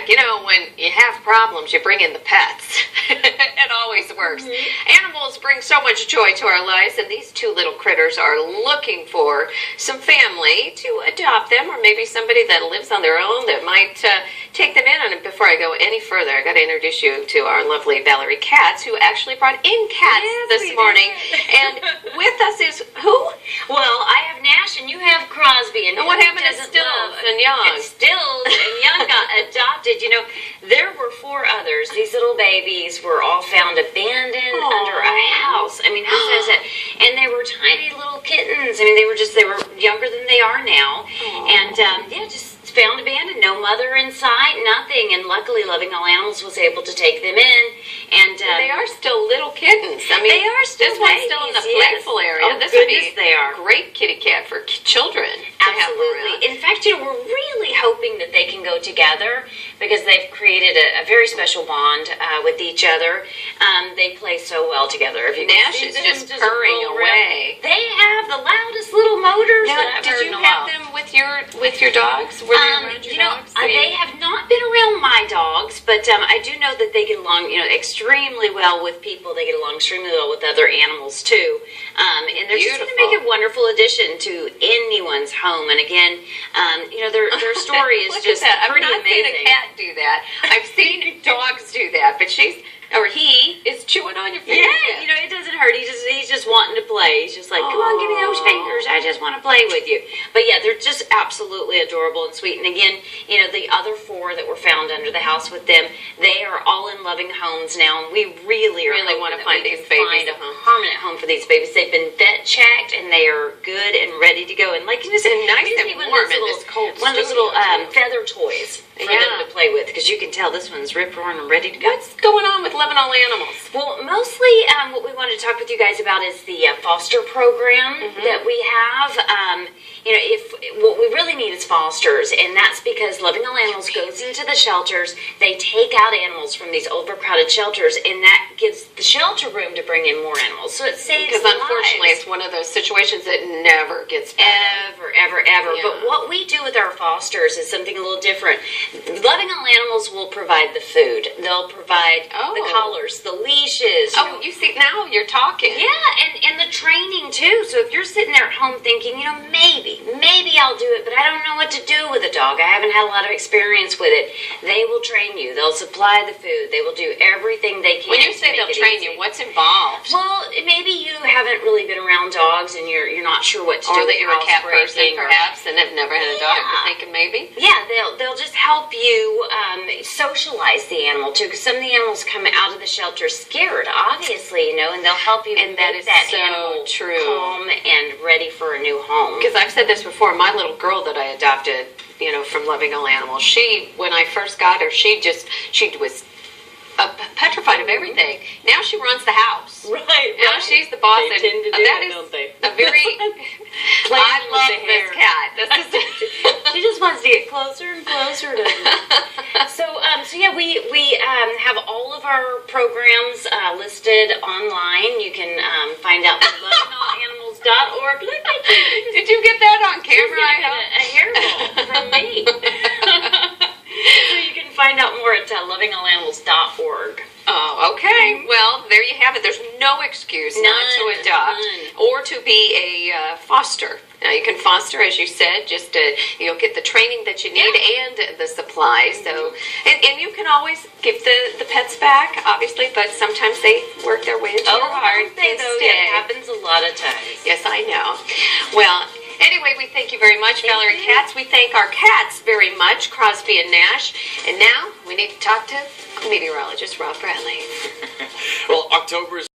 back. You know, when you have problems, you bring in the pets. It always works. Animals bring so much joy to our lives, and these two little critters are looking for some family to adopt them, or maybe somebody that lives on their own that might take them in. And before I go any further, I got to introduce you to our lovely Valerie Kattz, who actually brought in Kattz this morning. And with us is who? Well, I have Nash and you have Crosby. And what happened to Stills and Young? And Stills and Young got adopted. You know, there were 4 others. These little babies were all found abandoned under a house. I mean, how sad is it? And they were tiny little kittens. I mean, they were younger than they are now. And yeah, just found abandoned, no mother in sight, nothing. And luckily, Loving All Animals was able to take them in. And they are still little kittens. I mean, they are still this one's still in the playful area. Oh, this goodness, would be they are. a great kitty cat for children. Absolutely. In fact, you know, we're really hoping that they can go together because they've created a very special bond with each other. They play so well together. If you Nash is just purring away. They have the loudest little motors that I've heard did you in a have while. them with your dogs? Were they around your dogs? They have not been around my dogs, but I do know that they get along, you know, extremely well with people. They get along extremely well with other animals too. And they're just going to make a wonderful addition to anyone's home. And again, you know, their story is just pretty amazing. I've not seen a cat do that. I've seen dogs do that, but he is chewing on your fingers. Yeah, you know, it doesn't hurt. He's just wanting to play. He's just like, come on, give me those fingers. I just want to play with you. But yeah, they're just absolutely adorable and sweet. And again, you know, the other 4 that were found under the house with them, they are all in loving homes now. And we really want to find these babies a permanent home for these babies. They've been vet checked and they are good and ready to go. And like you said, nice and warm in this cold one of those little feather toys for them to play with, because you can tell this one's rip roaring and ready to go. What's going on with Loving All Animals? Well, mostly what we wanted to talk with you guys about is the foster program that we have. You know, what we really need is fosters, and that's because Loving All Animals goes into the shelters. They take out animals from these overcrowded shelters, and that gives the shelter room to bring in more animals. So it saves Because unfortunately, it's one of those situations that never gets better. Ever. Yeah. But what we do with our fosters is something a little different. Loving All Animals will provide the food. They'll provide the collars, the leashes. You see, now you're talking. Yeah, and the training too. So if you're sitting there at home thinking, you know, maybe I'll do it, but I don't know what to do with a dog. I haven't had a lot of experience with it. They will train you. They'll supply the food. They will do everything they can. When you say they'll train you, what's involved? Well, maybe you haven't really been around dogs and you're not sure what to do. Or that you're a cat person, perhaps, and have never had a dog. You're thinking maybe. Yeah, they'll just help you socialize the animal too, because some of the animals come out of the shelter scared, obviously, you know, and they'll help you and make that animal calm and ready for a new home. Because I've said this before, my little girl that I adopted, you know, from Loving All Animals, when I first got her, she was petrified of everything. Now she runs the house. Right. Now she's the boss. They tend to do that, don't they? A very. I love this cat. She just wants to get closer and closer to me. So yeah, we have all of our programs listed online. You can find out at lovingallanimals.org. Look at you. Did you get that on camera? A hairball from me. So you can find out more at lovingallanimals.org. Oh, okay. Well, there you have it. There's no excuse not to adopt or to be a foster. Now, you can foster, as you said, just you'll get the training that you need and the supplies. So, and you can always give the pets back, obviously, but sometimes they work their way into your heart. It happens a lot of times. Yes, I know. Well, anyway, we thank you very much, Valerie Kattz. We thank our cats very much, Crosby and Nash. And now we need to talk to meteorologist Rob Bradley. Well, October is